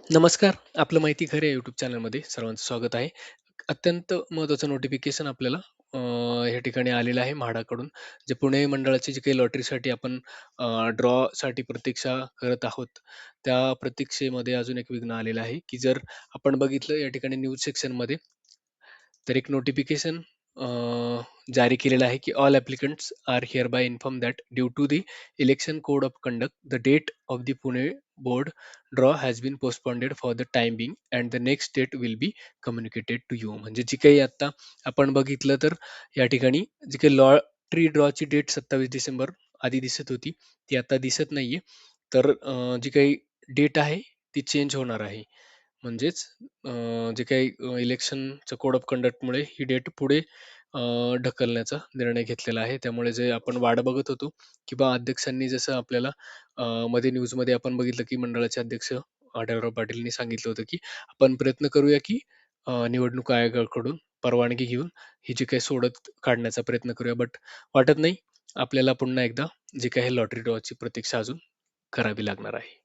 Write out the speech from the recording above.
नमस्कार. आपलं माहिती घर या यूट्यूब चॅनलमध्ये सर्वांचं स्वागत आहे. अत्यंत महत्त्वाचं नोटिफिकेशन आपल्याला अ, या ठिकाणी आलेलं आहे म्हाडाकडून. जे पुणे मंडळाची जी काही लॉटरीसाठी आपण ड्रॉसाठी प्रतीक्षा करत आहोत, त्या प्रतीक्षेमध्ये अजून एक विघ्न आलेलं आहे, की जर आपण बघितलं या ठिकाणी न्यूज सेक्शनमध्ये तर एक नोटिफिकेशन जारी केलेलं आहे, की all applicants are hereby inform that due to the election code of conduct, the date of the Pune board draw has been postponed for the time being and the next date will be communicated to you. म्हणजे जी काही आता आपण बघितलं तर या ठिकाणी जी काही लॉटरी ड्रॉची डेट 27 डिसेंबर आधी दिसत होती, ती आता दिसत नाहीये. तर जी काही डेट आहे ती चेंज होणार आहे. म्हणजेच जे काही इलेक्शनचं कोड ऑफ कंडक्टमुळे ही डेट पुढे ढकलण्याचा निर्णय घेतलेला आहे. त्यामुळे जे आपण वाट बघत होतो, की बा अध्यक्षांनी जसं आपल्याला मध्ये न्यूजमध्ये आपण बघितलं, की मंडळाचे अध्यक्ष आढळराव पाटीलनी सांगितलं होतं, की आपण प्रयत्न करूया, की निवडणूक आयोगाकडून परवानगी घेऊन ही जी काही सोडत काढण्याचा प्रयत्न करूया. बट वाटत नाही आपल्याला पुन्हा एकदा जी काही लॉटरी ड्रॉची प्रतीक्षा अजून करावी लागणार आहे.